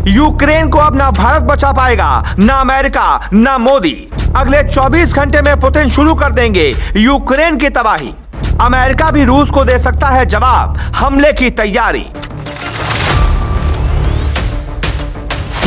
Ukraine को अब ना भारत बचा पाएगा, ना अमेरिका, ना मोदी। अगले 24 घंटे में पुतिन शुरू कर देंगे यूक्रेन की तबाही। अमेरिका भी रूस को दे सकता है जवाब, हमले की तैयारी।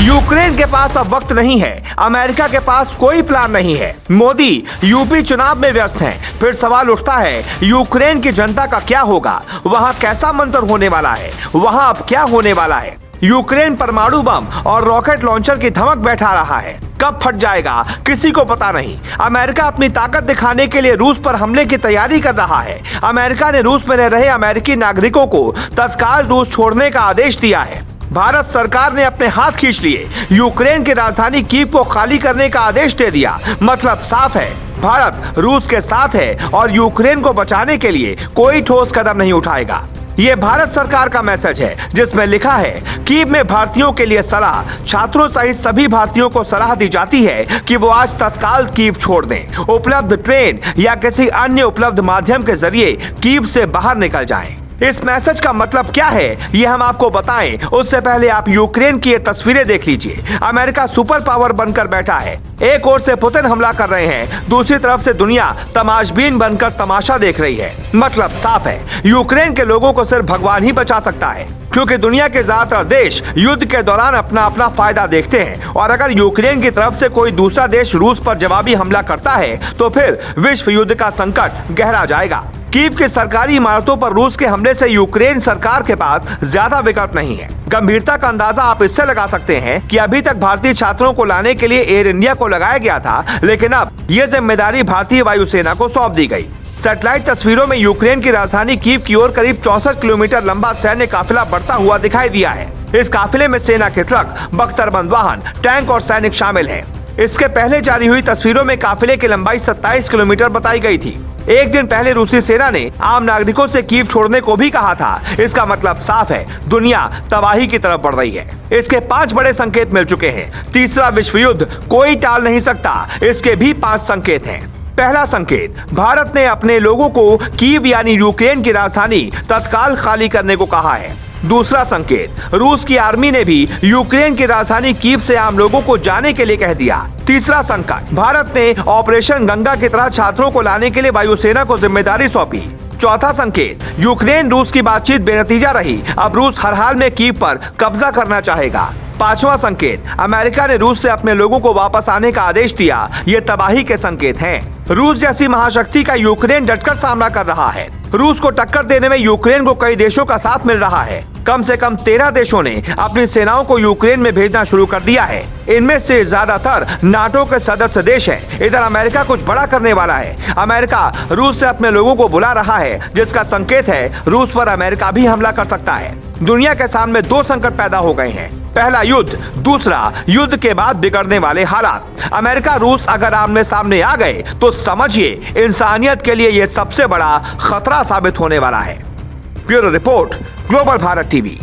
यूक्रेन के पास अब वक्त नहीं है, अमेरिका के पास कोई प्लान नहीं है। मोदी यूपी चुनाव में व्यस्त हैं। फिर सवाल उठता है, यूक्रेन की जनता का क्या होगा? वहां कैसा मंजर होने वाला है? वहां अब क्या होने वाला है? यूक्रेन परमाणु बम और रॉकेट लॉन्चर की धमक बैठा रहा है। कब फट जाएगा किसी को पता नहीं। अमेरिका अपनी ताकत दिखाने के लिए रूस पर हमले की तैयारी कर रहा है। अमेरिका ने रूस में रह रहे अमेरिकी नागरिकों को तत्काल रूस छोड़ने का आदेश दिया है। भारत सरकार ने अपने हाथ खींच लिए, यूक्रेन की राजधानी कीव को खाली करने का आदेश दे दिया। मतलब साफ है, भारत रूस के साथ है और यूक्रेन को बचाने के लिए कोई ठोस कदम नहीं उठाएगा। ये भारत सरकार का मैसेज है, जिसमें लिखा है, कीव में भारतीयों के लिए सलाह। छात्रों सहित सभी भारतीयों को सलाह दी जाती है कि वो आज तत्काल कीव छोड़ दें। उपलब्ध ट्रेन या किसी अन्य उपलब्ध माध्यम के जरिए कीव से बाहर निकल जाएं। इस मैसेज का मतलब क्या है, ये हम आपको बताएं, उससे पहले आप यूक्रेन की ये तस्वीरें देख लीजिए। अमेरिका सुपर पावर बनकर बैठा है। एक ओर से पुतिन हमला कर रहे हैं, दूसरी तरफ से दुनिया तमाशबीन बनकर तमाशा देख रही है। मतलब साफ है, यूक्रेन के लोगों को सिर्फ भगवान ही बचा सकता है, क्योंकि दुनिया के ज्यादातर देश युद्ध के दौरान अपना अपना फायदा देखते हैं। और अगर यूक्रेन की तरफ से कोई दूसरा देश रूस पर जवाबी हमला करता है तो फिर विश्व युद्ध का संकट गहरा जाएगा। कीव की सरकारी इमारतों पर रूस के हमले से यूक्रेन सरकार के पास ज्यादा विकल्प नहीं है। गंभीरता का अंदाजा आप इससे लगा सकते हैं कि अभी तक भारतीय छात्रों को लाने के लिए एयर इंडिया को लगाया गया था, लेकिन अब ये जिम्मेदारी भारतीय वायुसेना को सौंप दी गई। सैटेलाइट तस्वीरों में यूक्रेन की राजधानी कीव की ओर करीब 64 किलोमीटर लंबा सैन्य काफिला बढ़ता हुआ दिखाई दिया है। इस काफिले में सेना के ट्रक, बख्तरबंद वाहन, टैंक और सैनिक शामिल हैं। इसके पहले जारी हुई तस्वीरों में काफिले की लंबाई 27 किलोमीटर बताई गई थी। एक दिन पहले रूसी सेना ने आम नागरिकों से कीव छोड़ने को भी कहा था। इसका मतलब साफ है, दुनिया तबाही की तरफ बढ़ रही है। इसके 5 बड़े संकेत मिल चुके हैं। तीसरा विश्व युद्ध कोई टाल नहीं सकता, इसके भी 5 संकेत हैं। पहला संकेत, भारत ने अपने लोगों को कीव यानी यूक्रेन की राजधानी तत्काल खाली करने को कहा है। दूसरा संकेत, रूस की आर्मी ने भी यूक्रेन की राजधानी कीव से आम लोगों को जाने के लिए कह दिया। तीसरा संकट, भारत ने ऑपरेशन गंगा की तरह छात्रों को लाने के लिए वायुसेना को जिम्मेदारी सौंपी। चौथा संकेत, यूक्रेन रूस की बातचीत बेनतीजा रही, अब रूस हर हाल में कीव पर कब्जा करना चाहेगा। पांचवा संकेत, अमेरिका ने रूस से अपने लोगों को वापस आने का आदेश दिया। ये तबाही के संकेत हैं। रूस जैसी महाशक्ति का यूक्रेन डटकर सामना कर रहा है। रूस को टक्कर देने में यूक्रेन को कई देशों का साथ मिल रहा है। कम से कम 13 देशों ने अपनी सेनाओं को यूक्रेन में भेजना शुरू कर दिया है। इनमें से ज्यादातर नाटो के सदस्य देश हैं। इधर अमेरिका कुछ बड़ा करने वाला है। अमेरिका रूस से अपने लोगों को बुला रहा है, जिसका संकेत है रूस पर अमेरिका भी हमला कर सकता है। दुनिया के सामने 2 संकट पैदा हो गए हैं। पहला युद्ध, दूसरा युद्ध के बाद बिगड़ने वाले हालात। अमेरिका रूस अगर आमने सामने आ गए तो समझिए इंसानियत के लिए यह सबसे बड़ा खतरा साबित होने वाला है। Bureau report, global Bharat TV.